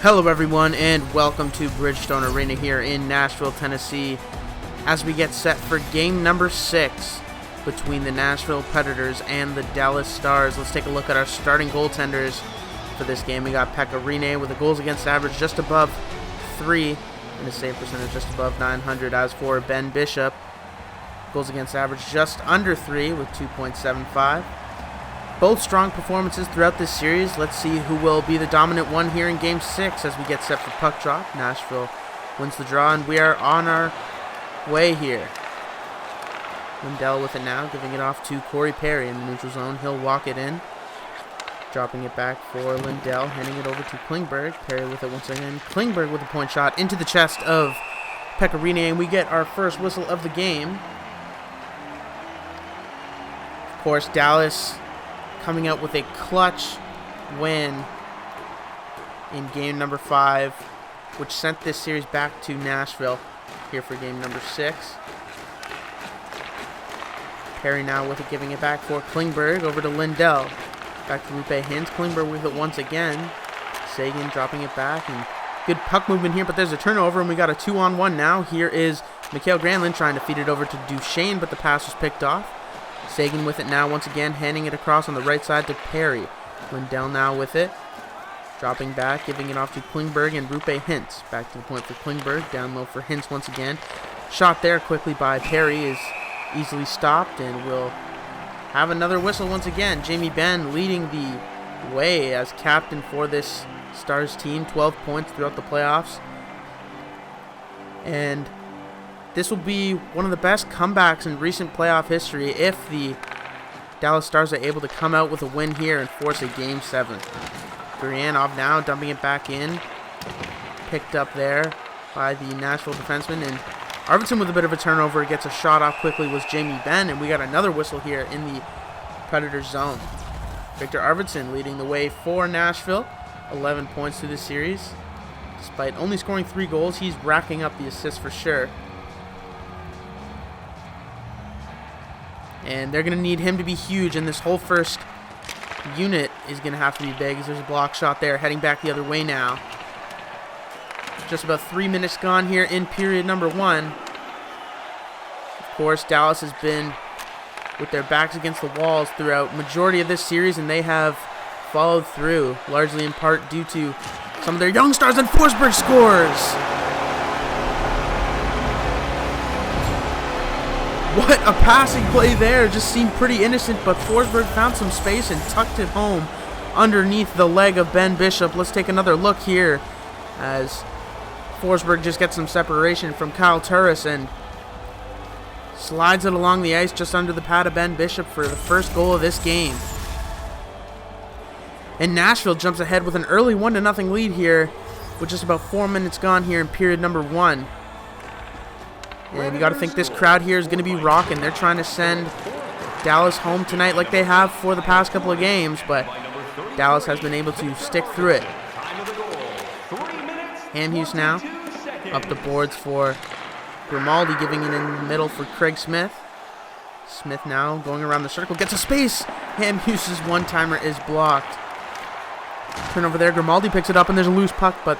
Hello everyone and welcome to Bridgestone Arena here in Nashville, Tennessee as we get set for game number 6 between the Nashville Predators and the Dallas Stars. Let's take a look at our starting goaltenders for this game. We got Pekka Rinne with a goals against average just above 3 and a save percentage just above 900. As for Ben Bishop, goals against average just under 3 with 2.75. Both strong performances throughout this series. Let's see who will be the dominant one here in Game 6 as we get set for puck drop. Nashville wins the draw, and we are on our way here. Lindell with it now, giving it off to Corey Perry in the neutral zone. He'll walk it in, dropping it back for Lindell, handing it over to Klingberg. Perry with it once again. Klingberg with a point shot into the chest of Pekka Rinne, and we get our first whistle of the game. Of course, Dallas coming out with a clutch win in game number 5, which sent this series back to Nashville here for game number 6. Perry now with it, giving it back for Klingberg over to Lindell. Back to Roope Hintz. Klingberg with it once again. Sagan dropping it back, and good puck movement here, but there's a turnover, and we got a 2-on-1 now. Here is Mikael Granlund trying to feed it over to Duchesne, but the pass was picked off. Sagan with it now once again, handing it across on the right side to Perry. Lindell now with it, dropping back, giving it off to Klingberg and Roope Hintz. Back to the point for Klingberg, down low for Hintz once again. Shot there quickly by Perry is easily stopped, and we'll have another whistle once again. Jamie Benn leading the way as captain for this Stars team, 12 points throughout the playoffs. And this will be one of the best comebacks in recent playoff history if the Dallas Stars are able to come out with a win here and force a Game 7. Gurianov now dumping it back in. Picked up there by the Nashville defenseman. And Arvidsson with a bit of a turnover. Gets a shot off quickly was Jamie Benn. And we got another whistle here in the Predators zone. Victor Arvidsson leading the way for Nashville. 11 points through the series. Despite only scoring 3 goals, he's racking up the assists for sure. And they're going to need him to be huge, and this whole first unit is going to have to be big as there's a block shot there, heading back the other way now. Just about 3 minutes gone here in period number 1. Of course, Dallas has been with their backs against the walls throughout majority of this series, and they have followed through, largely in part due to some of their young stars, and Forsberg scores! What a passing play there. Just seemed pretty innocent, but Forsberg found some space and tucked it home underneath the leg of Ben Bishop. Let's take another look here as Forsberg just gets some separation from Kyle Turris and slides it along the ice just under the pad of Ben Bishop for the first goal of this game. And Nashville jumps ahead with an early 1-0 lead here with just about 4 minutes gone here in period number 1. And you got to think this crowd here is going to be rocking. They're trying to send Dallas home tonight like they have for the past couple of games, but Dallas has been able to stick through it. Hamhuis now up the boards for Grimaldi, giving it in the middle for Craig Smith. Smith now going around the circle, gets a space. Hamhuis' one-timer is blocked. Turnover there, Grimaldi picks it up, and there's a loose puck, but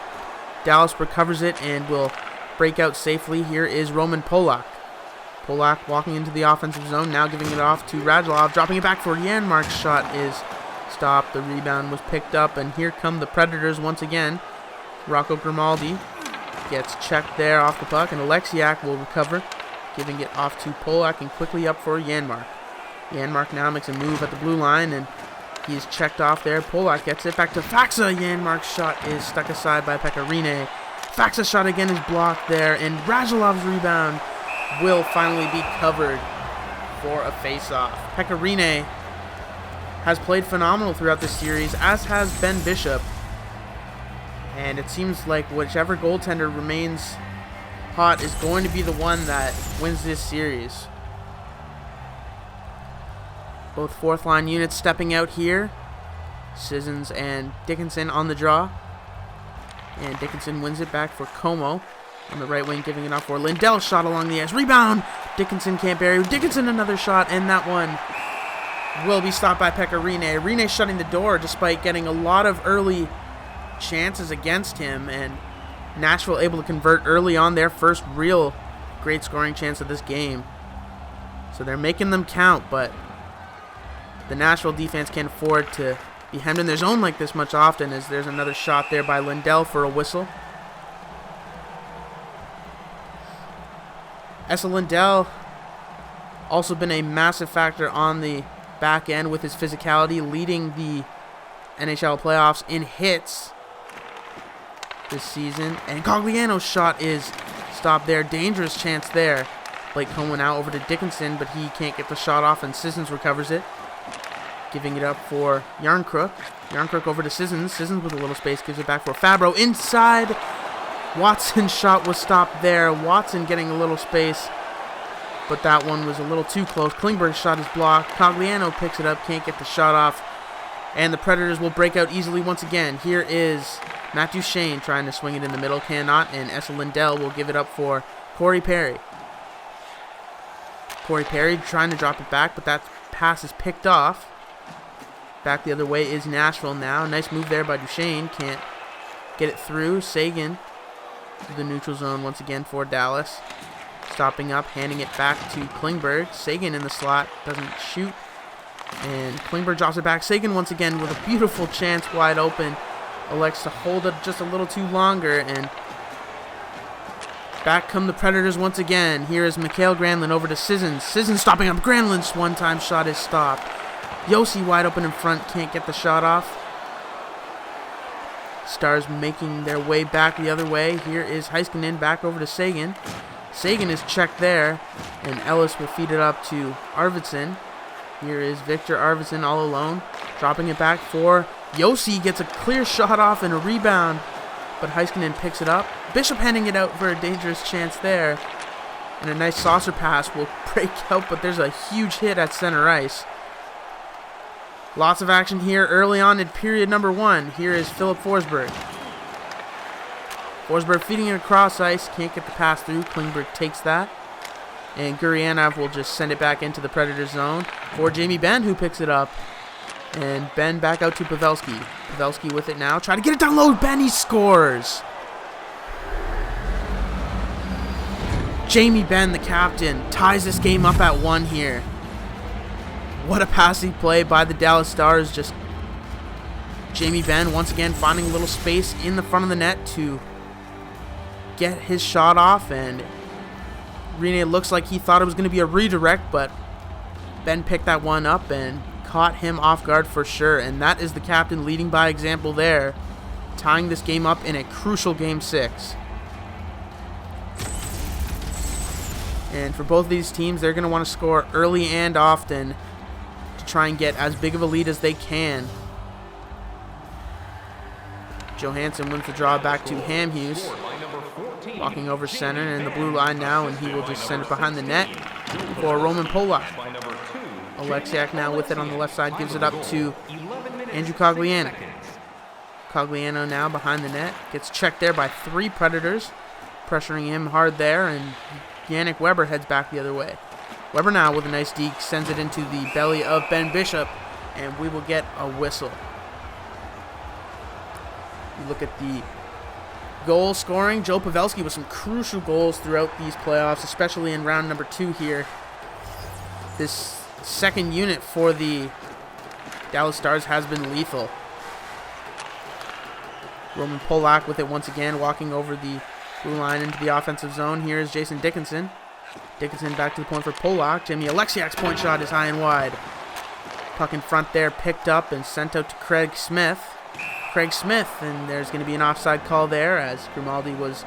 Dallas recovers it and will break out safely. Here is Roman Polak. Polak walking into the offensive zone, now giving it off to Radulov, dropping it back for Janmark's shot is stopped. The rebound was picked up, and here come the Predators once again. Rocco Grimaldi gets checked there off the puck, and Alexiak will recover, giving it off to Polak and quickly up for Janmark. Janmark now makes a move at the blue line, and he is checked off there. Polak gets it back to Faksa. Janmark's shot is stuck aside by Pekka Rinne. Faksa's shot again is blocked there, and Radulov's rebound will finally be covered for a face-off. Pekka Rinne has played phenomenal throughout this series, as has Ben Bishop. And it seems like whichever goaltender remains hot is going to be the one that wins this series. Both fourth-line units stepping out here. Sissons and Dickinson on the draw. And Dickinson wins it back for Como on the right wing, giving it off for Lindell. Shot along the ice. Rebound! Dickinson can't bury. Dickinson another shot, and that one will be stopped by Pekka Rinne. Rinne shutting the door despite getting a lot of early chances against him, and Nashville able to convert early on their first real great scoring chance of this game. So they're making them count, but the Nashville defense can't afford to be hemmed in their zone like this much often, as there's another shot there by Lindell for a whistle. Esa Lindell also been a massive factor on the back end with his physicality, leading the NHL playoffs in hits this season. And Cogliano's shot is stopped there. Dangerous chance there. Blake Cohen out over to Dickinson, but he can't get the shot off, and Sissons recovers it. Giving it up for Yarncrook. Yarncrook over to Sissons. Sissons with a little space gives it back for Fabro. Inside. Watson's shot was stopped there. Watson getting a little space, but that one was a little too close. Klingberg's shot is blocked. Cogliano picks it up, can't get the shot off, and the Predators will break out easily once again. Here is Matt Duchene trying to swing it in the middle, cannot, and Esa Lindell will give it up for Corey Perry. Corey Perry trying to drop it back, but that pass is picked off. Back the other way is Nashville now. Nice move there by Duchene. Can't get it through. Sagan to the neutral zone once again for Dallas. Stopping up, handing it back to Klingberg. Sagan in the slot, doesn't shoot. And Klingberg drops it back. Sagan once again with a beautiful chance wide open. Elects to hold it just a little too longer, and back come the Predators once again. Here is Mikhail Granlund over to Sissons. Sissons stopping up. Granlund's one-time shot is stopped. Yossi wide open in front, can't get the shot off. Stars making their way back the other way. Here is Heiskanen back over to Sagan. Sagan is checked there, and Ellis will feed it up to Arvidsson. Here is Victor Arvidsson all alone, dropping it back for Yossi. Gets a clear shot off and a rebound, but Heiskanen picks it up. Bishop handing it out for a dangerous chance there, and a nice saucer pass will break out, but there's a huge hit at center ice. Lots of action here early on in period number 1. Here is Philip Forsberg. Forsberg feeding it across ice. Can't get the pass through. Klingberg takes that. And Gurianov will just send it back into the Predator zone for Jamie Benn, who picks it up. And Benn back out to Pavelski. Pavelski with it now. Try to get it down low. Benn, he scores. Jamie Benn, the captain, ties this game up at 1 here. What a passing play by the Dallas Stars. Just Jamie Benn once again finding a little space in the front of the net to get his shot off, and Rene looks like he thought it was going to be a redirect, but Ben picked that one up and caught him off guard for sure, and that is the captain leading by example there, tying this game up in a crucial Game 6. And for both of these teams, they're going to want to score early and often to try and get as big of a lead as they can. Johansson wins the draw back to Hamhuis, walking over center and the blue line now, and he will just send it behind the net for Roman Polak. Alexiak now with it on the left side, gives it up to Andrew Cogliano. Cogliano now behind the net, gets checked there by 3 Predators, pressuring him hard there, and Yannick Weber heads back the other way. Weber now with a nice deke sends it into the belly of Ben Bishop, and we will get a whistle. You look at the goal scoring. Joe Pavelski with some crucial goals throughout these playoffs, especially in round number 2 here. This second unit for the Dallas Stars has been lethal. Roman Polak with it once again, walking over the blue line into the offensive zone. Here is Jason Dickinson. Dickinson back to the point for Polak. Jamie Alexiak's point shot is high and wide. Puck in front there, picked up and sent out to Craig Smith. And there's going to be an offside call there, as Grimaldi was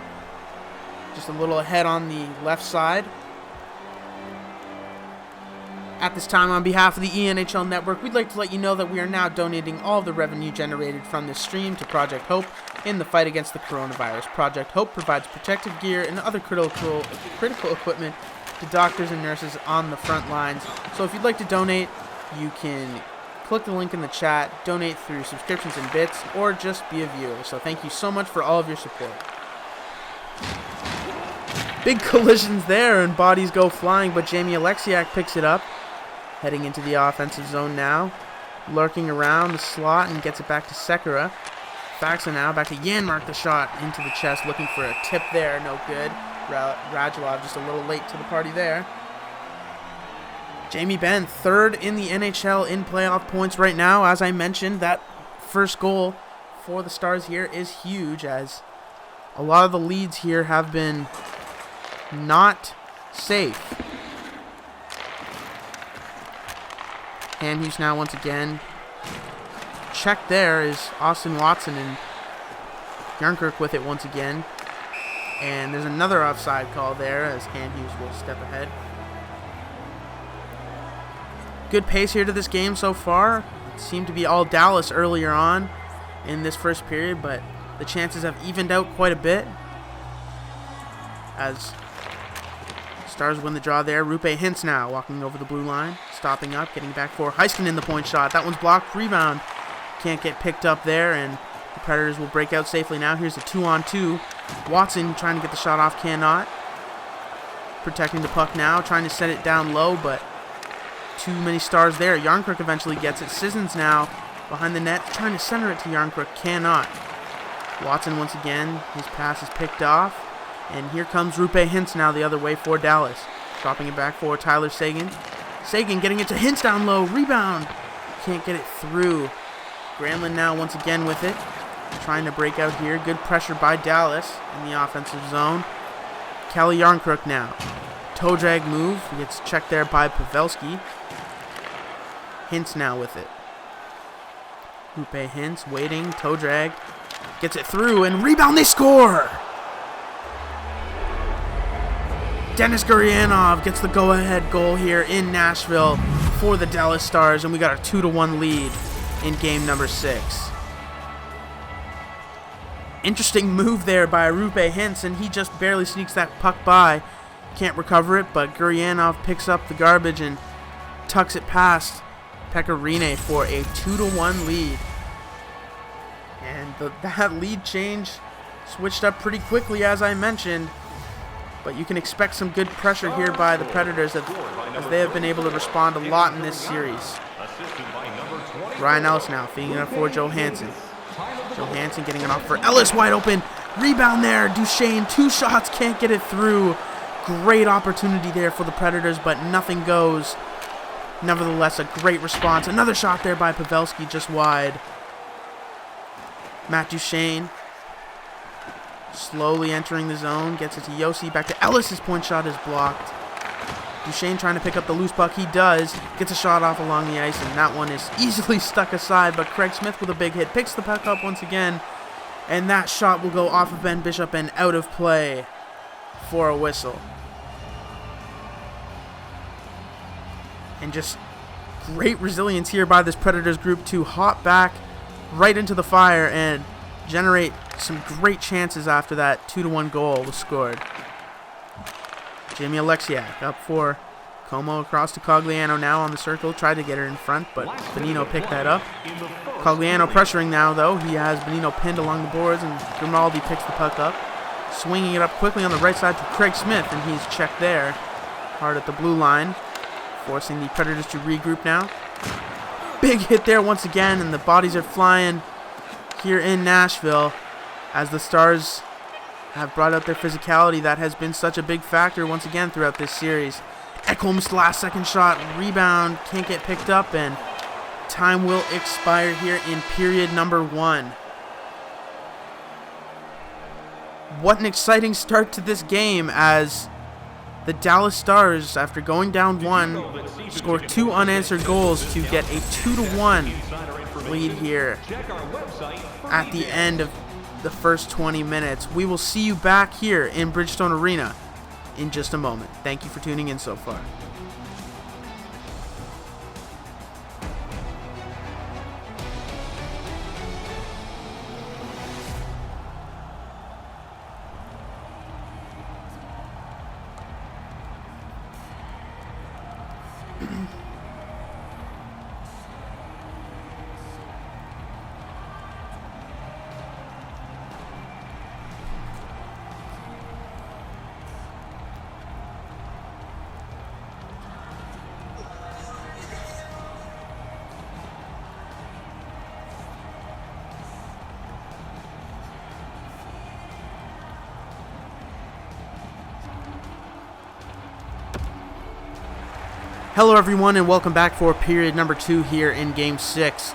just a little ahead on the left side. At this time, on behalf of the ENHL Network, we'd like to let you know that we are now donating all of the revenue generated from this stream to Project Hope in the fight against the coronavirus. Project Hope provides protective gear and other critical equipment to doctors and nurses on the front lines. So if you'd like to donate, you can click the link in the chat, donate through subscriptions and bits, or just be a viewer. So thank you so much for all of your support. Big collisions there, and bodies go flying, but Jamie Alexiak picks it up. Heading into the offensive zone now. Lurking around the slot and gets it back to Sekera. Spaxa now, back to Janmark, the shot into the chest, looking for a tip there, no good. Radulov just a little late to the party there. Jamie Benn, third in the NHL in playoff points right now. As I mentioned, that first goal for the Stars here is huge, as a lot of the leads here have been not safe. Handhughes now once again. Check there is Austin Watson, and Jarnkrok with it once again. And there's another offside call there as Handhughes will step ahead. Good pace here to this game so far. It seemed to be all Dallas earlier on in this first period, but the chances have evened out quite a bit as Stars win the draw there. Rupe Hintz now walking over the blue line, stopping up, getting back for Heiskin in the point shot. That one's blocked. Rebound can't get picked up there, and the Predators will break out safely now. Here's a 2-on-2. Watson trying to get the shot off, cannot. Protecting the puck now, trying to set it down low, but too many Stars there. Jarnkrok eventually gets it. Sissons now behind the net, trying to center it to Jarnkrok, cannot. Watson once again, his pass is picked off. And here comes Rupe Hintz now the other way for Dallas. Dropping it back for Tyler Seguin. Seguin getting it to Hintz down low. Rebound. Can't get it through. Granlund now once again with it. Trying to break out here. Good pressure by Dallas in the offensive zone. Kelly Jarnkrok now. Toe drag move. He gets checked there by Pavelski. Hintz now with it. Rupe Hintz waiting. Toe drag. Gets it through and rebound. They score! Denis Gurianov gets the go-ahead goal here in Nashville for the Dallas Stars, and we got a 2-1 lead in game number 6. Interesting move there by Rupe Hintz, and he just barely sneaks that puck by. Can't recover it, but Gurianov picks up the garbage and tucks it past Pekka Rinne for a 2-1 lead. And that lead change switched up pretty quickly, as I mentioned. But you can expect some good pressure here by the Predators as they have been able to respond a lot in this series. Ryan Ellis now feeding it up for Johansson. Johansson getting it off for Ellis, wide open. Rebound there. Duchesne, 2 shots, can't get it through. Great opportunity there for the Predators, but nothing goes. Nevertheless, a great response. Another shot there by Pavelski, just wide. Matt Duchesne slowly entering the zone, gets it to Yossi, back to Ellis, his point shot is blocked. Duchesne trying to pick up the loose puck, he does, gets a shot off along the ice, and that one is easily stuck aside, but Craig Smith with a big hit, picks the puck up once again, and that shot will go off of Ben Bishop and out of play for a whistle. And just great resilience here by this Predators group to hop back right into the fire and generate some great chances after that 2-1 goal was scored. Jamie Alexiak up for Como across to Cogliano now on the circle. Tried to get her in front, but Bonino picked that up. Cogliano pressuring now, though. He has Bonino pinned along the boards, and Grimaldi picks the puck up. Swinging it up quickly on the right side to Craig Smith, and he's checked there. Hard at the blue line, forcing the Predators to regroup now. Big hit there once again, and the bodies are flying here in Nashville as the Stars have brought out their physicality that has been such a big factor once again throughout this series. Ekholm's last second shot, rebound, can't get picked up, and time will expire here in period number 1. What an exciting start to this game as the Dallas Stars, after going down 1, score 2 unanswered goals to get a 2-1 lead here at the end of the first 20 minutes. We will see you back here in Bridgestone Arena in just a moment. Thank you for tuning in so far. Hello everyone and welcome back for period number 2 here in Game 6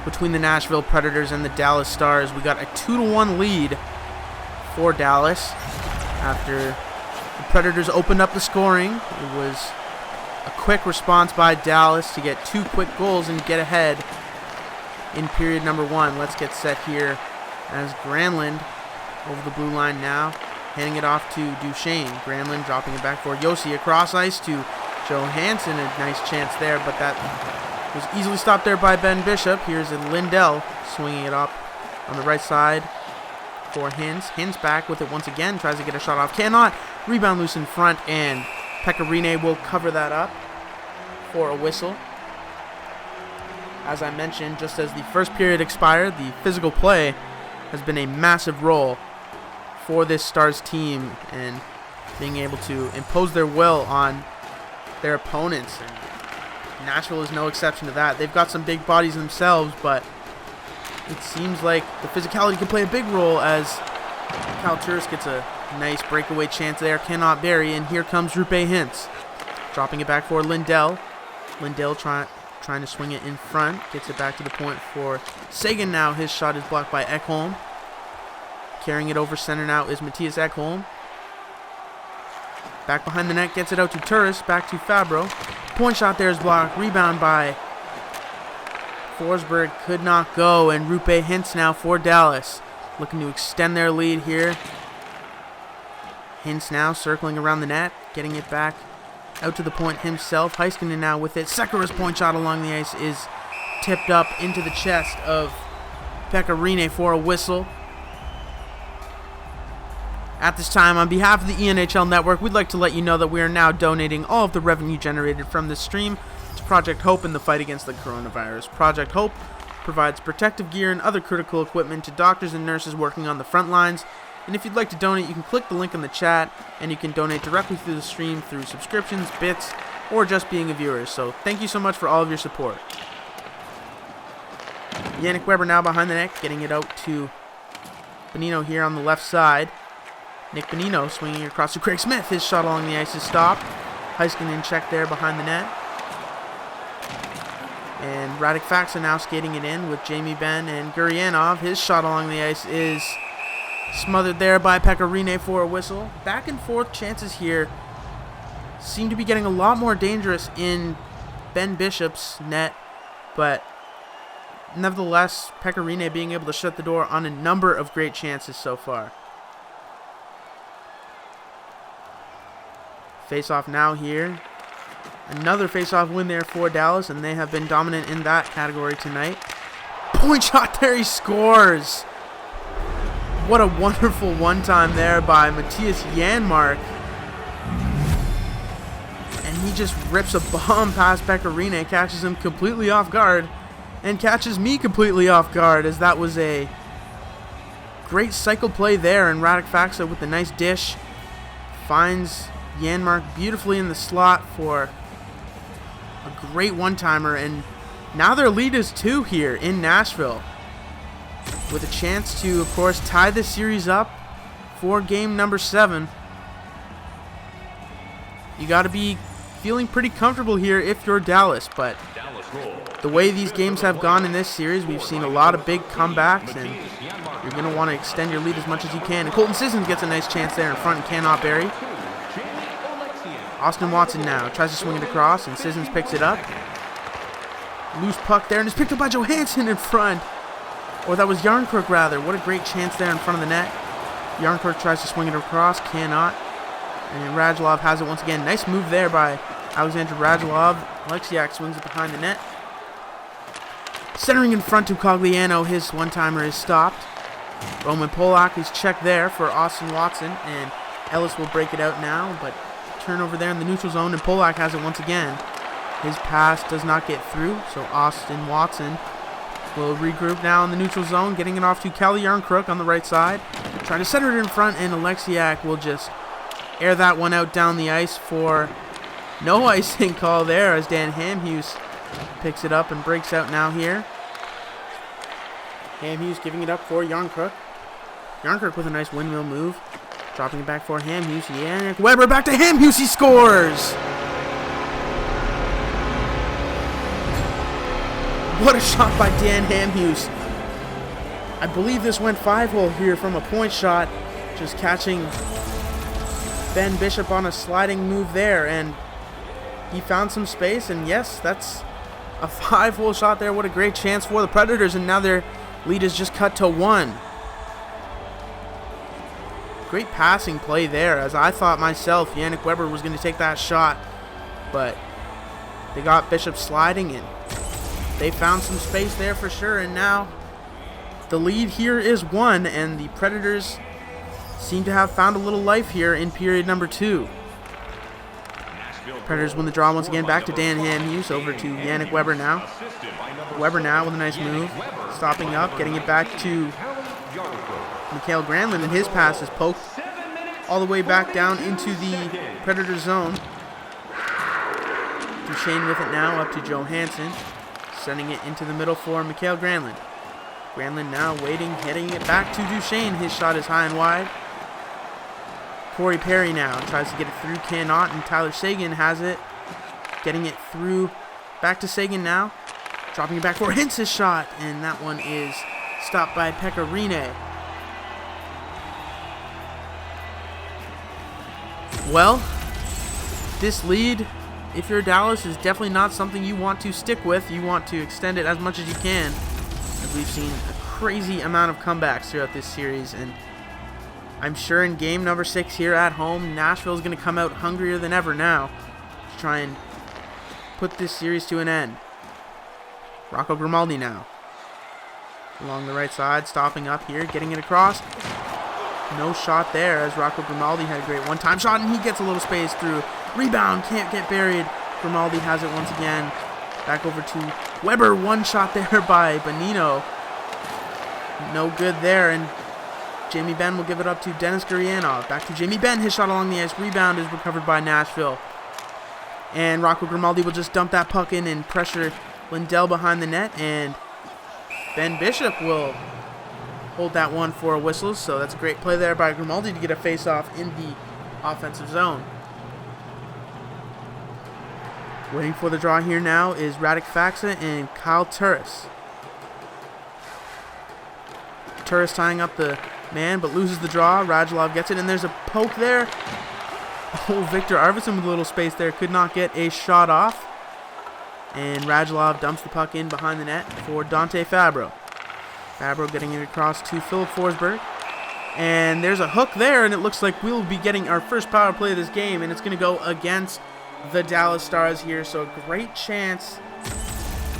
between the Nashville Predators and the Dallas Stars. We got a 2-1 lead for Dallas after the Predators opened up the scoring. It was a quick response by Dallas to get 2 quick goals and get ahead in period number 1. Let's get set here as Granlund over the blue line now, handing it off to Duchesne. Granlund dropping it back for Yossi across ice to Johansson. A nice chance there, but that was easily stopped there by Ben Bishop. Here's Lindell swinging it up on the right side for Hintz. Hintz back with it once again, tries to get a shot off, cannot. Rebound loose in front, and Pecorine will cover that up for a whistle. As I mentioned, just as the first period expired, the physical play has been a massive role for this Stars team and being able to impose their will on their opponents. And Nashville is no exception to that. They've got some big bodies themselves, but it seems like the physicality can play a big role as Kyle Turris gets a nice breakaway chance there, cannot bury, and here comes Roope Hintz. Dropping it back for Lindell. Lindell trying to swing it in front, gets it back to the point for Sagan now. His shot is blocked by Ekholm. Carrying it over center now is Matthias Ekholm. Back behind the net, gets it out to Turris, back to Fabro. Point shot there is blocked, rebound by Forsberg, could not go, and Roope Hintz now for Dallas. Looking to extend their lead here. Hintz now circling around the net, getting it back out to the point himself. Heiskanen now with it. Sekera's point shot along the ice is tipped up into the chest of Pecorine for a whistle. At this time, on behalf of the ENHL Network, we'd like to let you know that we are now donating all of the revenue generated from this stream to Project Hope in the fight against the coronavirus. Project Hope provides protective gear and other critical equipment to doctors and nurses working on the front lines. And if you'd like to donate, you can click the link in the chat, and you can donate directly through the stream through subscriptions, bits, or just being a viewer. So thank you so much for all of your support. Yannick Weber now behind the net, getting it out to Bonino here on the left side. Nick Bonino swinging across to Craig Smith. His shot along the ice is stopped. Heiskanen check there behind the net. And Radek Faksa now skating it in with Jamie Benn and Gurianov. His shot along the ice is smothered there by Pecorine for a whistle. Back and forth chances here seem to be getting a lot more dangerous in Ben Bishop's net, but nevertheless, Pecorine being able to shut the door on a number of great chances so far. Face-off now here. Another face-off win there for Dallas, and they have been dominant in that category tonight. Point shot there, he scores! What a wonderful one-time there by Matthias Janmark. And he just rips a bomb past Pecorine, catches him completely off guard, and catches me completely off guard, as that was a great cycle play there, and Radek Faksa with a nice dish finds Janmark beautifully in the slot for a great one-timer, and now their lead is 2 here in Nashville, with a chance to, of course, tie this series up for game number 7. You got to be feeling pretty comfortable here if you're Dallas, but the way these games have gone in this series, we've seen a lot of big comebacks, and you're going to want to extend your lead as much as you can. And Colton Sissons gets a nice chance there in front and cannot bury. Austin Watson now tries to swing it across, and Sissons picks it up. Loose puck there, and it's picked up by Johansson in front. Or that was Yarncrook, rather. What a great chance there in front of the net. Yarncrook tries to swing it across, cannot. And Radulov has it once again. Nice move there by Alexander Radulov. Alexiak swings it behind the net. Centering in front to Cogliano. His one-timer is stopped. Roman Polak is checked there for Austin Watson, and Ellis will break it out now, but turnover there in the neutral zone, and Polak has it once again. His pass does not get through, so Austin Watson will regroup now in the neutral zone, getting it off to Calle Yarncrook on the right side. Trying to center it in front, and Alexiak will just air that one out down the ice for no icing call there, as Dan Hamhuis picks it up and breaks out now here. Hamhuis giving it up for Yarncrook. Yarncrook with a nice windmill move. Dropping it back for Hamhuis. Yannick Weber back to Hamhuis. He scores! What a shot by Dan Hamhuis. I believe this went 5-hole here from a point shot. Just catching Ben Bishop on a sliding move there, and he found some space, and yes, that's a 5-hole shot there. What a great chance for the Predators, and now their lead is just cut to 1. Great passing play there, as I thought myself Yannick Weber was going to take that shot, but they got Bishop sliding, and they found some space there for sure, and now the lead here is 1, and the Predators seem to have found a little life here in period number 2. Predators win the draw once again, back to Dan Hamhuis, over to Yannick Weber now. Weber now with a nice move, stopping up, getting it back to Mikael Granlund, and his pass is poked all the way back down into the Predator zone. Duchesne with it now, up to Johansson, sending it into the middle for Mikael Granlund. Granlund now waiting, hitting it back to Duchesne. His shot is high and wide. Corey Perry now tries to get it through, cannot, and Tyler Seguin has it, getting it through, back to Seguin now, dropping it back for Hintz's shot, and that one is stopped by Pekka Rinne. Well, this lead, if you're Dallas, is definitely not something you want to stick with. You want to extend it as much as you can, as we've seen a crazy amount of comebacks throughout this series, and I'm sure in game number 6 here at home, Nashville is going to come out hungrier than ever now to try and put this series to an end. Rocco Grimaldi now along the right side, stopping up here, getting it across. No shot there, as Rocco Grimaldi had a great one-time shot, and he gets a little space through. Rebound, can't get buried. Grimaldi has it once again. Back over to Weber, one shot there by Bonino. No good there, and Jamie Benn will give it up to Denis Gurianov. Back to Jamie Benn, his shot along the ice. Rebound is recovered by Nashville. And Rocco Grimaldi will just dump that puck in and pressure Lindell behind the net, and Ben Bishop will hold that one for a whistle, so that's a great play there by Grimaldi to get a face-off in the offensive zone. Waiting for the draw here now is Radek Faksa and Kyle Turris. Turris tying up the man, but loses the draw. Radulov gets it, and there's a poke there. Oh, Victor Arvidsson with a little space there, could not get a shot off. And Radulov dumps the puck in behind the net for Dante Fabro. Fabro getting it across to Philip Forsberg. And there's a hook there, and it looks like we'll be getting our first power play of this game, and it's going to go against the Dallas Stars here. So a great chance,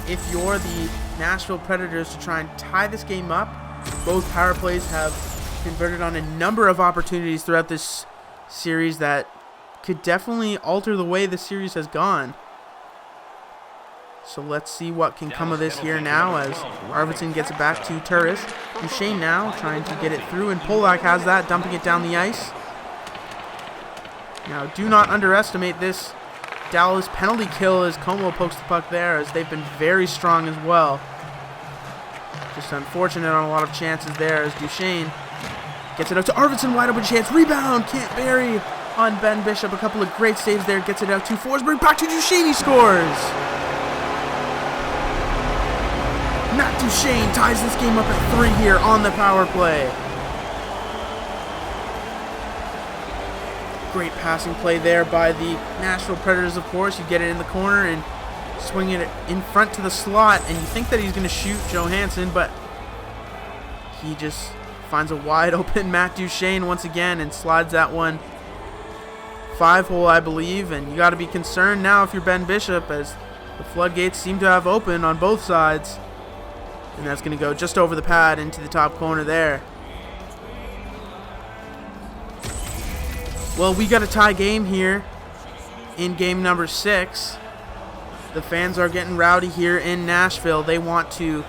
if you're the Nashville Predators, to try and tie this game up. Both power plays have converted on a number of opportunities throughout this series that could definitely alter the way the series has gone. So let's see what can come of this here now, as Arvidsson gets it back to Turris. Duchesne now trying to get it through, and Polak has that, dumping it down the ice. Now, do not underestimate this Dallas penalty kill as Como pokes the puck there, as they've been very strong as well. Just unfortunate on a lot of chances there, as Duchesne gets it out to Arvidsson, wide open chance, rebound, can't bury on Ben Bishop. A couple of great saves there, gets it out to Forsberg, back to Duchesne, he scores! Matt Duchesne ties this game up at 3 here on the power play. Great passing play there by the Nashville Predators, of course. You get it in the corner and swing it in front to the slot, and you think that he's going to shoot Johansson, but he just finds a wide open Matt Duchesne once again and slides that one 5-hole, I believe. And you got to be concerned now if you're Ben Bishop, as the floodgates seem to have opened on both sides. And that's going to go just over the pad into the top corner there. Well, we got a tie game here in game number 6. The fans are getting rowdy here in Nashville. They want to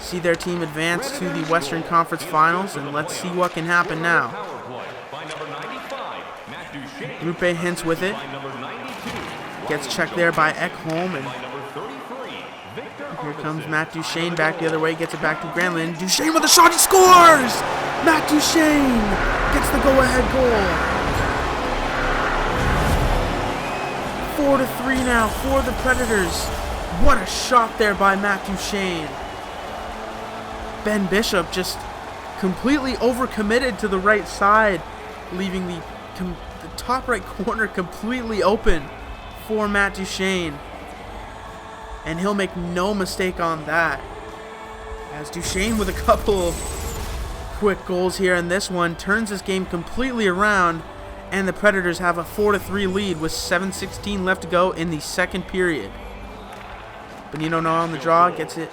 see their team advance to the Western Conference Finals, and let's see what can happen now. Rupe Hintz with it. Gets checked there by Ekholm, and here comes Matt Duchesne back the other way, gets it back to Granlund. Duchesne with a shot, he scores! Matt Duchesne gets the go-ahead goal. 4-3 now for the Predators. What a shot there by Matt Duchesne. Ben Bishop just completely overcommitted to the right side, leaving the top right corner completely open for Matt Duchesne. And he'll make no mistake on that. As Duchesne with a couple of quick goals here in this one turns this game completely around, and the Predators have a 4-3 lead with 7:16 left to go in the second period. Benino now on the draw, gets it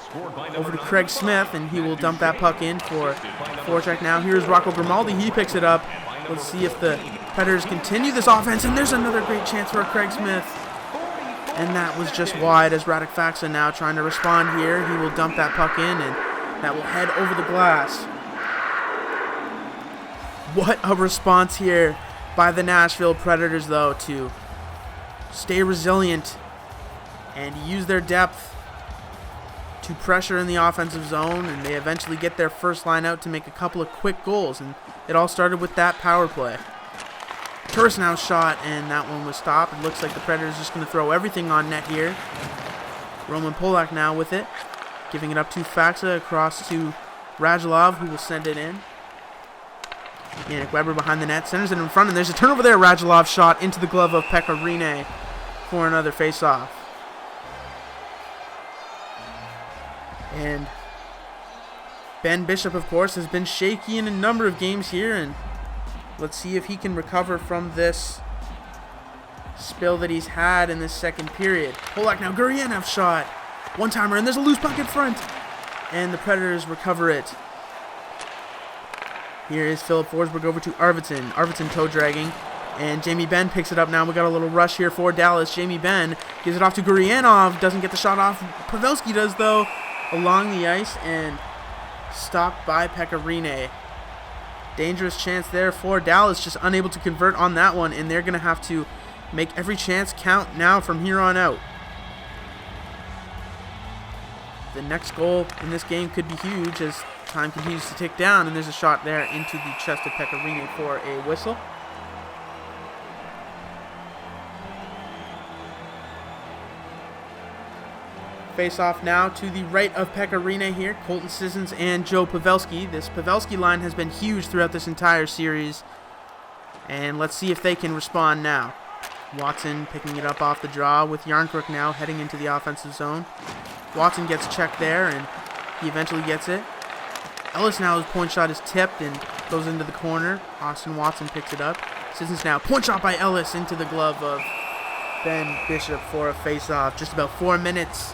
over to Craig Smith, and he will dump that puck in for forecheck now. Here's Rocco Grimaldi, he picks it up. Let's see if the Predators continue this offense, and there's another great chance for Craig Smith. And that was just wide as Radek Faksa now trying to respond here. He will dump that puck in, and that will head over the glass. What a response here by the Nashville Predators, though, to stay resilient and use their depth to pressure in the offensive zone, and they eventually get their first line out to make a couple of quick goals, and it all started with that power play. Turris now shot, and that one was stopped. It looks like the Predators just going to throw everything on net here. Roman Polak now with it, giving it up to Faksa across to Radulov, who will send it in. Yannick Weber behind the net, centers it in front, and there's a turnover there. Radulov shot into the glove of Pekka Rinne for another face-off. And Ben Bishop, of course, has been shaky in a number of games here, and let's see if he can recover from this spill that he's had in this second period. Polak now, Guriev shot. One-timer, and there's a loose puck in front. And the Predators recover it. Here is Philip Forsberg over to Arvidsson. Arvidsson toe dragging. And Jamie Benn picks it up now. We got a little rush here for Dallas. Jamie Benn gives it off to Gurianov. Doesn't get the shot off. Pavelski does, though, along the ice, and stopped by Pekka Rinne. Dangerous chance there for Dallas, just unable to convert on that one, and they're going to have to make every chance count now from here on out. The next goal in this game could be huge as time continues to tick down, and there's a shot there into the chest of Pekka Rinne for a whistle. Face off now to the right of Pekka Rinne here. Colton Sissons and Joe Pavelski. This Pavelski line has been huge throughout this entire series. And let's see if they can respond now. Watson picking it up off the draw with Yarncrook now heading into the offensive zone. Watson gets checked there, and he eventually gets it. Ellis now, his point shot is tipped and goes into the corner. Austin Watson picks it up. Sissons now, point shot by Ellis into the glove of Ben Bishop for a face-off. Just about 4 minutes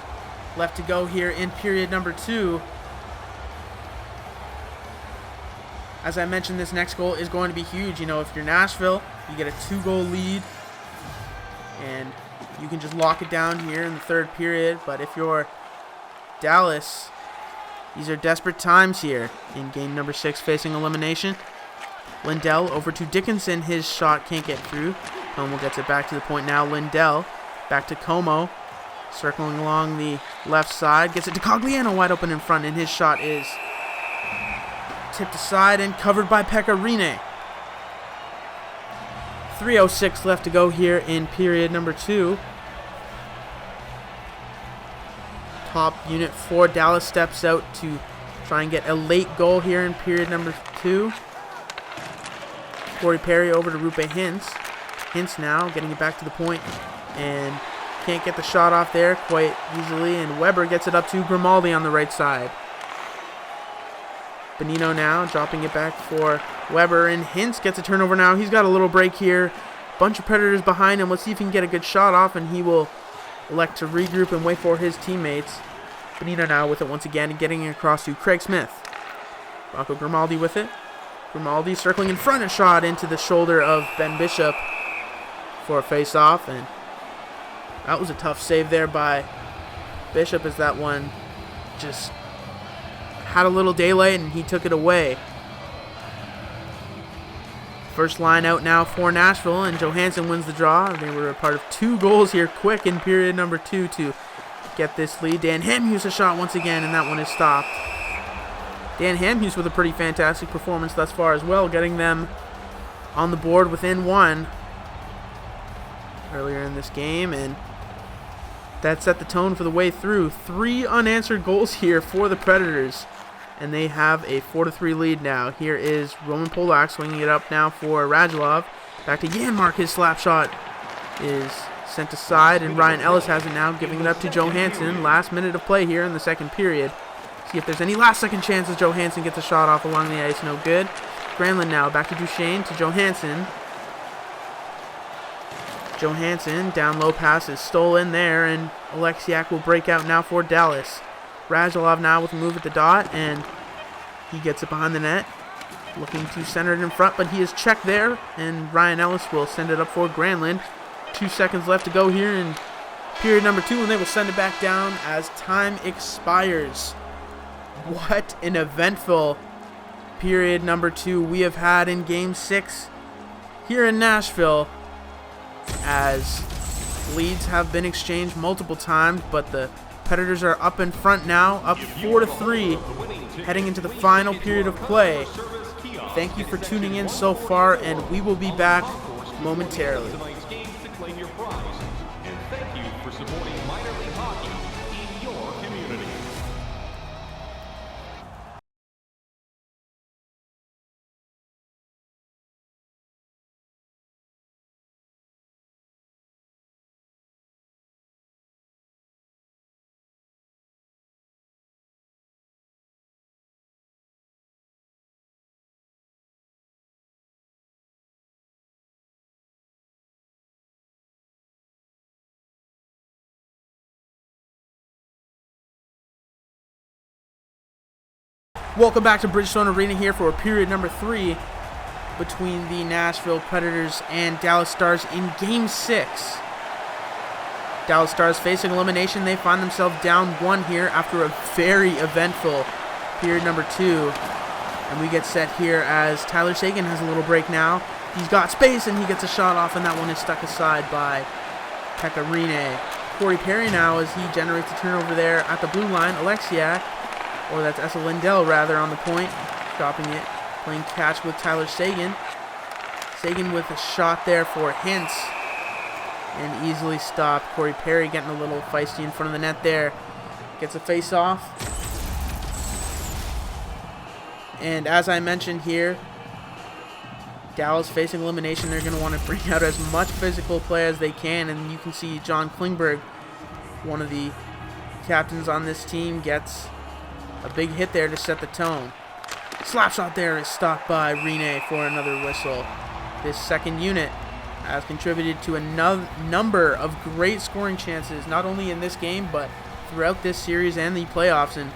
left to go here in period number 2. As I mentioned, this next goal is going to be huge. You know, if you're Nashville, you get a 2-goal lead, and you can just lock it down here in the third period. But if you're Dallas, these are desperate times here in game number 6 facing elimination. Lindell over to Dickinson. His shot can't get through. Como gets it back to the point now. Lindell back to Como. Circling along the left side. Gets it to Cogliano wide open in front, and his shot is tipped aside and covered by Pekka Rinne. 3:06 left to go here in period number 2. Top unit for Dallas steps out to try and get a late goal here in period number 2. Corey Perry over to Rupe Hintz. Hintz now getting it back to the point and can't get the shot off there quite easily, and Weber gets it up to Grimaldi on the right side. Benino now dropping it back for Weber, and Hintz gets a turnover now. He's got a little break here. Bunch of Predators behind him. Let's see if he can get a good shot off, and he will elect to regroup and wait for his teammates. Benino now with it once again and getting it across to Craig Smith. Rocco Grimaldi with it. Grimaldi circling in front, a shot into the shoulder of Ben Bishop for a face-off, and that was a tough save there by Bishop as that one just had a little daylight and he took it away. First line out now for Nashville, and Johansson wins the draw. They were a part of 2 goals here quick in period number 2 to get this lead. Dan Hamhuis a shot once again, and that one is stopped. Dan Hamhuis with a pretty fantastic performance thus far as well, getting them on the board within 1 earlier in this game. And That set the tone for the way through. 3 unanswered goals here for the Predators, and they have a 4-3 lead now. Here is Roman Polak swinging it up now for Radulov. Back to Janmark. His slap shot is sent aside, and Ryan Ellis has it now, giving it up to Johansson. Last minute of play here in the second period. See if there's any last-second chances. Johansson gets a shot off along the ice. No good. Granlund now back to Duchesne to Johansson. Johansson, down low pass is stolen there, and Alexiak will break out now for Dallas. Radulov now with a move at the dot, and he gets it behind the net. Looking to center it in front, but he is checked there, and Ryan Ellis will send it up for Granlund. 2 seconds left to go here in period number 2, and they will send it back down as time expires. What an eventful period number 2 we have had in Game 6 here in Nashville, as leads have been exchanged multiple times, but the Predators are up in front now, up 4-3, heading into the final period of play. Thank you for tuning in so far, and we will be back momentarily. Welcome back to Bridgestone Arena here for period number 3 between the Nashville Predators and Dallas Stars in Game 6. Dallas Stars facing elimination. They find themselves down 1 here after a very eventful period number 2. And we get set here as Tyler Seguin has a little break now. He's got space and he gets a shot off, and that one is stuck aside by Pekka Rinne. Corey Perry now as he generates a turnover there at the blue line. Alexiak, or that's Essa Lindell rather, on the point, stopping it, playing catch with Tyler Seguin. Seguin with a shot there for Hintz, and easily stopped. Corey Perry getting a little feisty in front of the net there. Gets a face-off. And as I mentioned here, Dallas facing elimination. They're going to want to bring out as much physical play as they can, and you can see John Klingberg, one of the captains on this team, gets a big hit there to set the tone. Slap shot there is stopped by Rinne for another whistle. This second unit has contributed to a number of great scoring chances, not only in this game, but throughout this series and the playoffs. And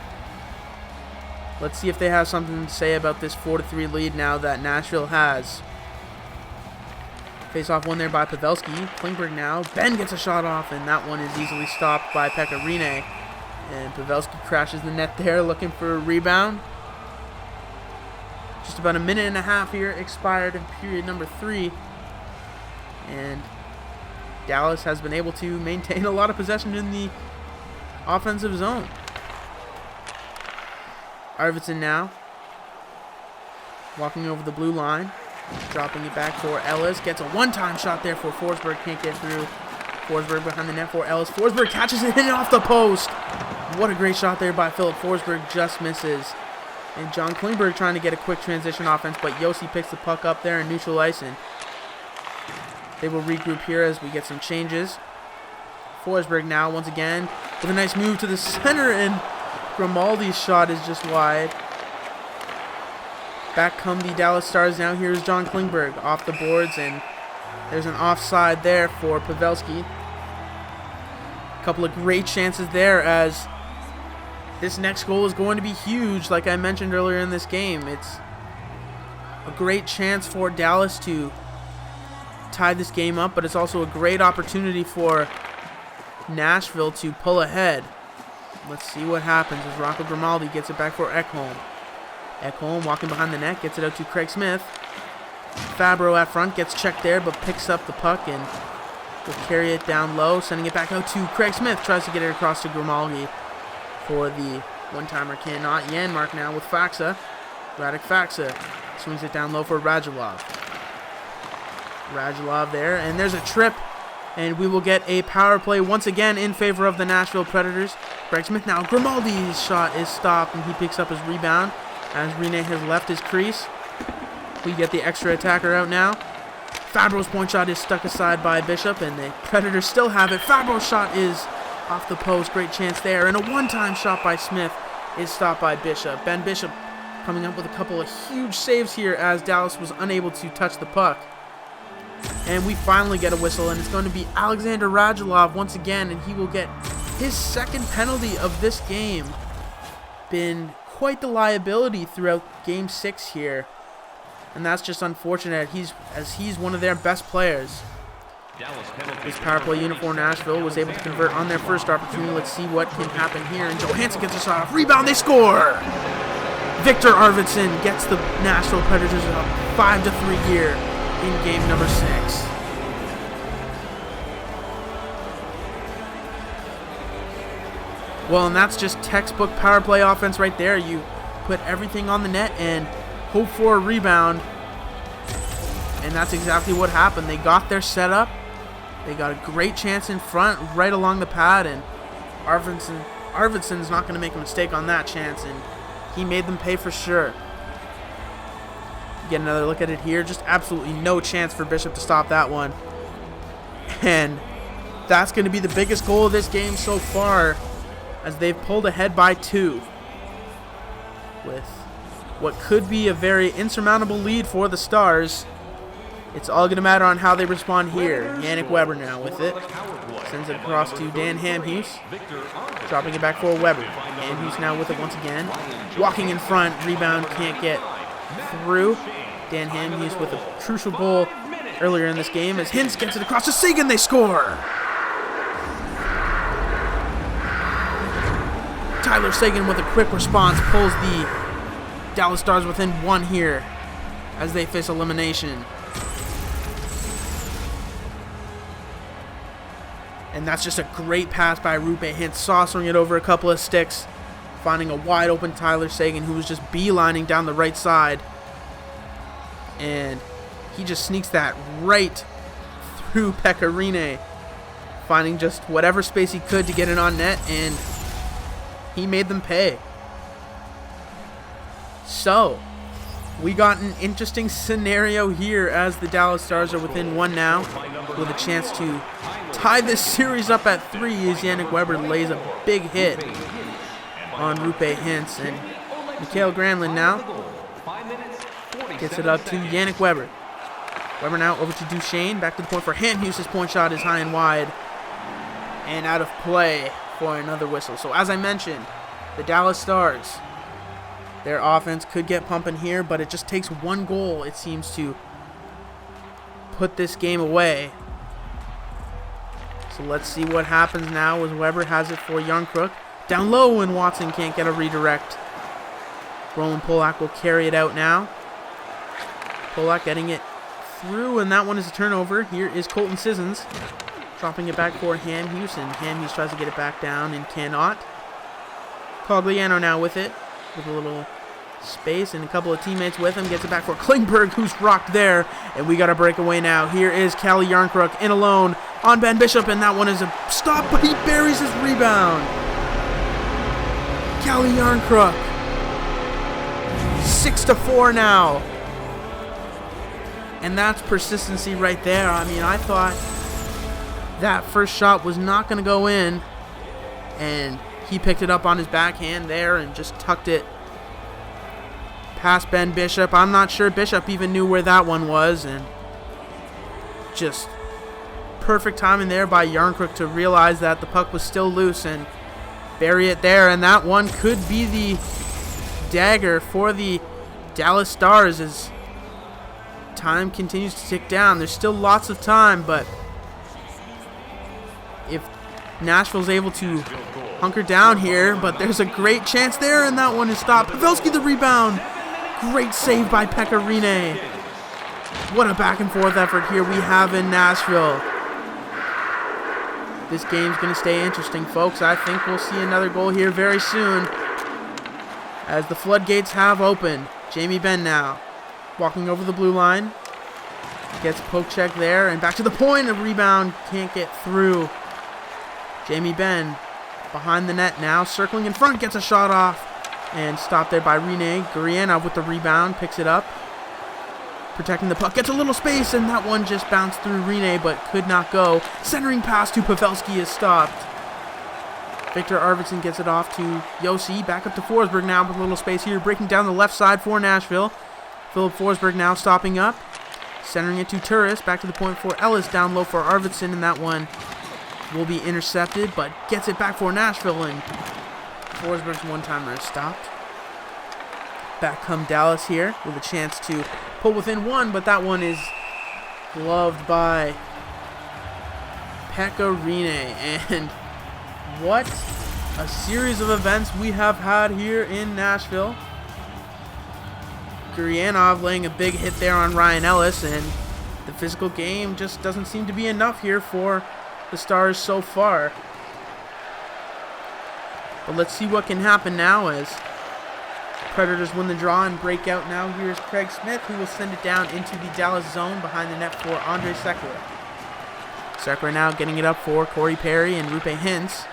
let's see if they have something to say about this 4-3 lead now that Nashville has. Face-off won there by Pavelski. Klingberg now. Ben gets a shot off, and that one is easily stopped by Pekka Rinne. And Pavelski crashes the net there, looking for a rebound. Just about a minute and a half here expired in period number 3. And Dallas has been able to maintain a lot of possession in the offensive zone. Arvidsson now walking over the blue line, dropping it back for Ellis. Gets a one-time shot there for Forsberg. Can't get through. Forsberg behind the net for Ellis. Forsberg catches it, hitting off the post. What a great shot there by Philip Forsberg. Just misses. And John Klingberg trying to get a quick transition offense, but Yossi picks the puck up there and neutral icing. They will regroup here as we get some changes. Forsberg now once again with a nice move to the center, and Grimaldi's shot is just wide. Back come the Dallas Stars now. Here's John Klingberg off the boards, and there's an offside there for Pavelski. A couple of great chances there, as this next goal is going to be huge. Like I mentioned earlier in this game, it's a great chance for Dallas to tie this game up, but it's also a great opportunity for Nashville to pull ahead. Let's see what happens as Rocco Grimaldi gets it back for Ekholm. Ekholm walking behind the net, gets it out to Craig Smith. Fabro at front gets checked there, but picks up the puck and will carry it down low, sending it back out to Craig Smith. Tries to get it across to Grimaldi for the one-timer, cannot. Janmark now with Faksa. Radek Faksa swings it down low for Radulov. Radulov there, and there's a trip, And we will get a power play once again in favor of the Nashville Predators. Craig Smith now. Grimaldi's shot is stopped, and he picks up his rebound as Rene has left his crease. We get the extra attacker out now. Fabro's point shot is stuck aside by Bishop, and the Predators still have it. Fabro's shot is off the post. Great chance there. And a one-time shot by Smith is stopped by Bishop. Ben Bishop coming up with a couple of huge saves here as Dallas was unable to touch the puck. And we finally get a whistle, and it's going to be Alexander Radulov once again, and he will get his second penalty of this game. Been quite the liability throughout Game 6 here, and that's just unfortunate as he's one of their best players. This power play unit for Nashville was able to convert on their first opportunity. Let's see what can happen here, and Johansson gets a shot off. Rebound, they score! Victor Arvidsson gets the Nashville Predators up 5-3 here in game number 6. Well, and that's just textbook power play offense right there. You put everything on the net and hope for a rebound. And that's exactly what happened. They got their setup. They got a great chance in front right along the pad, and Arvidsson's not going to make a mistake on that chance, and he made them pay for sure. Get another look at it here. Just absolutely no chance for Bishop to stop that one. And that's going to be the biggest goal of this game so far, as they've pulled ahead by 2. With what could be a very insurmountable lead for the Stars. It's all going to matter on how they respond here. Yannick Weber now with it. Sends it across to Dan Hamhuis. Dropping it back for Weber. Hamhuis now with it once again. Walking in front. Rebound can't get through. Dan Hamhuis with a crucial goal earlier in this game as Hintz gets it across to Sagan. They score! Tyler Sagan with a quick response pulls the Dallas Stars within 1 here as they face elimination. And that's just a great pass by Roope Hintz, saucering it over a couple of sticks, finding a wide open Tyler Sagan who was just beelining down the right side. And he just sneaks that right through Pekka Rinne, finding just whatever space he could to get it on net, and he made them pay. So, we got an interesting scenario here as the Dallas Stars are within 1 now, with a chance to tie this series up at 3 as Yannick Weber lays a big hit on Roope Hintz. And Mikael Granlund now gets it up to Yannick Weber. Weber now over to Duchesne, back to the point for Hamhuis. His point shot is high and wide and out of play for another whistle. So as I mentioned, the Dallas Stars, their offense could get pumping here, but it just takes 1 goal, it seems, to put this game away. So let's see what happens now as Weber has it for Yarncrook. Down low, and Watson can't get a redirect. Roman Polak will carry it out now. Polak getting it through, and that one is a turnover. Here is Colton Sissons dropping it back for Hamhuis, and Hamhuis tries to get it back down and cannot. Cogliano now with it, with a little space and a couple of teammates with him. Gets it back for Klingberg, who's rocked there, and we got a breakaway now. Here is Calle Yarncrook in alone on Ben Bishop, and that one is a stop, but he buries his rebound. Calle Yarncrook, 6-4 now. And that's persistency right there. I mean, I thought that first shot was not going to go in, and he picked it up on his backhand there and just tucked it past Ben Bishop. I'm not sure Bishop even knew where that one was, and just perfect timing there by Yarncrook to realize that the puck was still loose and bury it there. And that one could be the dagger for the Dallas Stars as time continues to tick down. There's still lots of time, but if Nashville's able to hunker down here, but there's a great chance there, and that one is stopped. Pavelski the rebound. Great save by Pekka Rinne. What a back and forth effort here we have in Nashville. This game's going to stay interesting, folks. I think we'll see another goal here very soon as the floodgates have opened. Jamie Benn now walking over the blue line. Gets poke check there, and back to the point. A rebound, can't get through. Jamie Benn behind the net now, circling in front, gets a shot off, and stopped there by Rene. Gurianov with the rebound, picks it up. Protecting the puck, gets a little space, and that one just bounced through Rene, but could not go. Centering pass to Pavelski is stopped. Victor Arvidsson gets it off to Yossi. Back up to Forsberg now with a little space here. Breaking down the left side for Nashville. Philip Forsberg now stopping up. Centering it to Turris. Back to the point for Ellis. Down low for Arvidsson. And that one will be intercepted. But gets it back for Nashville. And Forsberg's one-timer is stopped. Back come Dallas here with a chance to pull within one. But that one is gloved by Pekka Rinne. And what a series of events we have had here in Nashville. Gurianov laying a big hit there on Ryan Ellis, and the physical game just doesn't seem to be enough here for the Stars so far. But let's see what can happen now as Predators win the draw and break out now. Here's Craig Smith, who will send it down into the Dallas zone behind the net for Andre Sekera. Sekera now getting it up for Corey Perry and Rupe Hintz.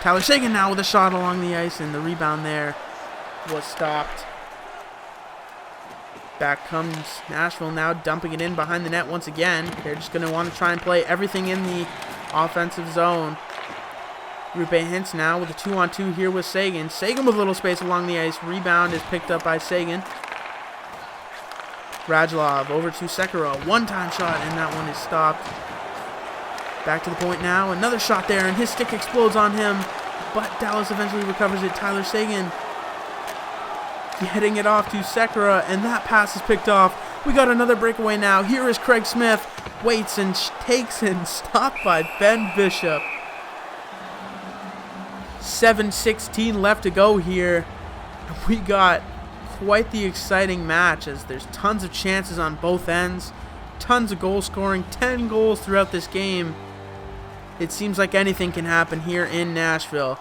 Tyler Seguin now with a shot along the ice, and the rebound there was stopped. Back comes Nashville now, dumping it in behind the net once again. They're just going to want to try and play everything in the offensive zone. Rupe Hintz now with a 2-on-2 here with Seguin. Seguin with a little space along the ice. Rebound is picked up by Seguin. Radulov over to Sekera. One-time shot, and that one is stopped. Back to the point now. Another shot there, and his stick explodes on him. But Dallas eventually recovers it. Tyler Seguin getting it off to Sekera, and that pass is picked off. We got another breakaway now. Here is Craig Smith. Waits and takes and stopped by Ben Bishop. 7:16 left to go here. We got quite the exciting match as there's tons of chances on both ends. Tons of goal scoring. 10 goals throughout this game. It seems like anything can happen here in Nashville.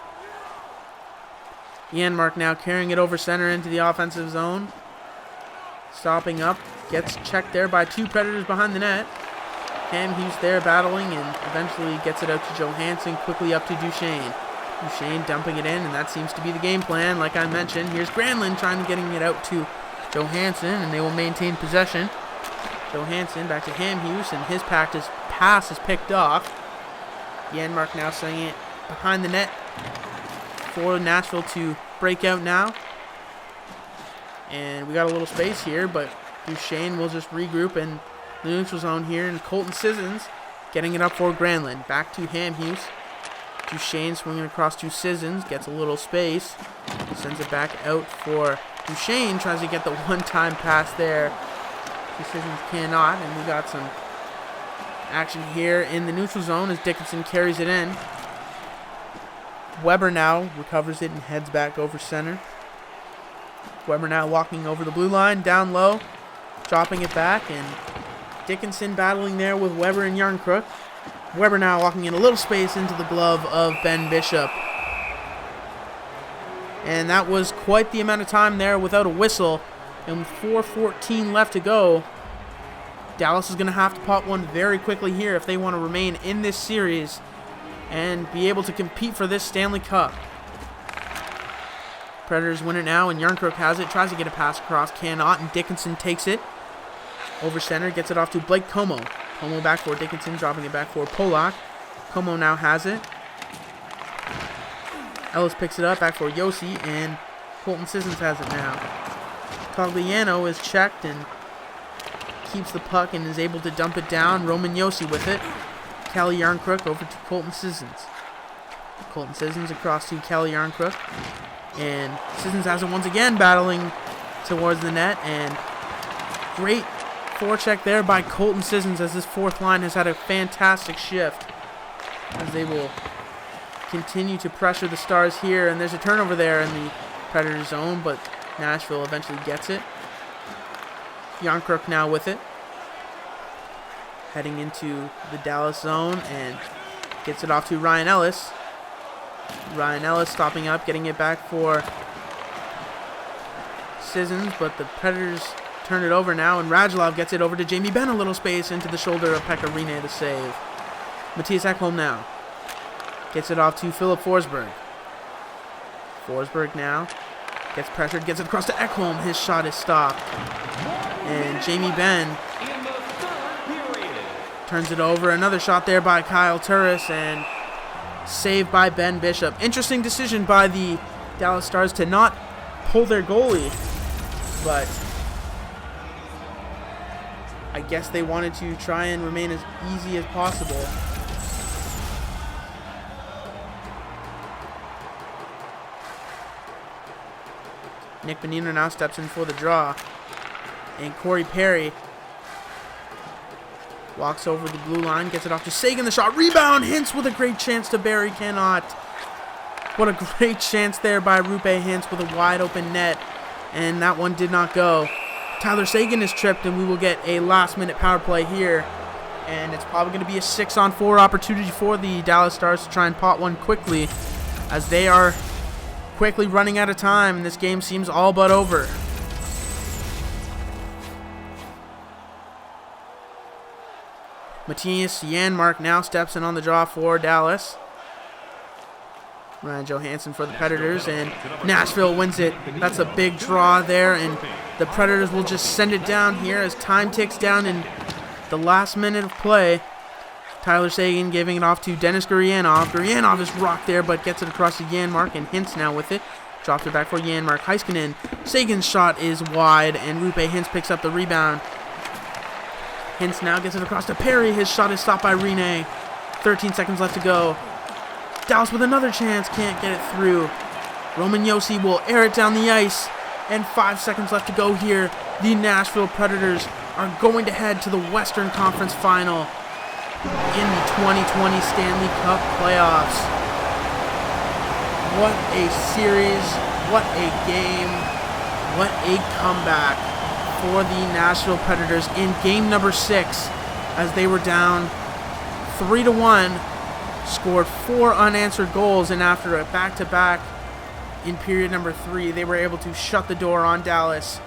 Janmark now carrying it over center into the offensive zone. Stopping up. Gets checked there by two Predators behind the net. Hughes there battling and eventually gets it out to Johansson. Quickly up to Duchesne. Duchesne dumping it in, and that seems to be the game plan. Like I mentioned, here's Granlund trying to getting it out to Johansson, and they will maintain possession. Johansson back to Hughes, and his pass is picked off. Janmark now sending it behind the net for Nashville to break out now. And we got a little space here, but Duchesne will just regroup in the neutral zone here. And Colton Sissons getting it up for Granlund. Back to Hughes. Duchesne swinging across to Sissons. Gets a little space. Sends it back out for Duchesne. Tries to get the one-time pass there. Sissons cannot. And we got some action here in the neutral zone as Dickinson carries it in. Weber now recovers it and heads back over center. Weber now walking over the blue line, down low, dropping it back, and Dickinson battling there with Weber and Yarncrook. Weber now walking in a little space into the glove of Ben Bishop. And that was quite the amount of time there without a whistle. And with 4:14 left to go, Dallas is going to have to pop one very quickly here if they want to remain in this series and be able to compete for this Stanley Cup. Predators win it now, and Yarncrook has it, tries to get a pass across, cannot, and Dickinson takes it. Over center, gets it off to Blake Como. Como back for Dickinson, dropping it back for Polak. Como now has it. Ellis picks it up, back for Yossi, and Colton Sissons has it now. Cogliano is checked and keeps the puck and is able to dump it down. Roman Yossi with it. Calle Yarncrook over to Colton Sissons. Colton Sissons across to Calle Yarncrook. And Sissons has it once again, battling towards the net. And great forecheck there by Colton Sissons as this fourth line has had a fantastic shift. As they will continue to pressure the Stars here. And there's a turnover there in the Predator zone, but Nashville eventually gets it. Yarncrook now with it. Heading into the Dallas zone and gets it off to Ryan Ellis. Ryan Ellis stopping up, getting it back for Sissons, but the Predators turn it over now, and Radulov gets it over to Jamie Benn, a little space into the shoulder of Pekka Rinne to save. Matthias Ekholm now gets it off to Philip Forsberg. Forsberg now gets pressured, gets it across to Ekholm. His shot is stopped. And Jamie Benn turns it over. Another shot there by Kyle Turris, and saved by Ben Bishop. Interesting decision by the Dallas Stars to not pull their goalie, but I guess they wanted to try and remain as easy as possible. Nick Bonino now steps in for the draw, and Corey Perry walks over the blue line, gets it off to Sagan, the shot, rebound, Hintz with a great chance to bury, cannot. What a great chance there by Rupe Hintz with a wide open net, and that one did not go. Tyler Sagan is tripped, and we will get a last-minute power play here, and it's probably going to be a 6-on-4 opportunity for the Dallas Stars to try and pot one quickly, as they are quickly running out of time, and this game seems all but over. Matthias Janmark now steps in on the draw for Dallas. Ryan Johansson for the Predators, and Nashville wins it. That's a big draw there, and the Predators will just send it down here as time ticks down in the last minute of play. Tyler Sagan giving it off to Denis Gurianov. Gurianov is rocked there, but gets it across to Janmark, and Hintz now with it. Drops it back for Janmark. Heiskanen. Sagan's shot is wide, and Rupe Hintz picks up the rebound. Hintz now gets it across to Perry. His shot is stopped by Rinne. 13 seconds left to go. Dallas with another chance. Can't get it through. Roman Josi will air it down the ice. And 5 seconds left to go here. The Nashville Predators are going to head to the Western Conference Final in the 2020 Stanley Cup playoffs. What a series. What a game. What a comeback for the Nashville Predators in game number 6, as they were down 3-1, scored 4 unanswered goals, and after a back-to-back in period number 3, they were able to shut the door on Dallas.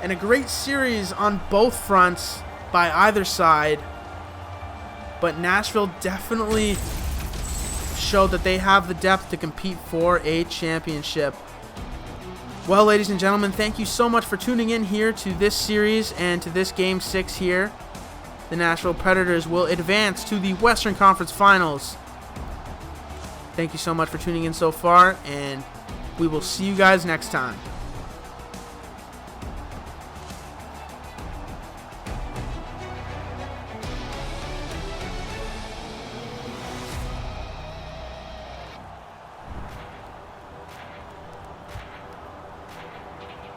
And a great series on both fronts by either side, but Nashville definitely showed that they have the depth to compete for a championship. Well, ladies and gentlemen, thank you so much for tuning in here to this series and to this Game 6 here. The Nashville Predators will advance to the Western Conference Finals. Thank you so much for tuning in so far, and we will see you guys next time.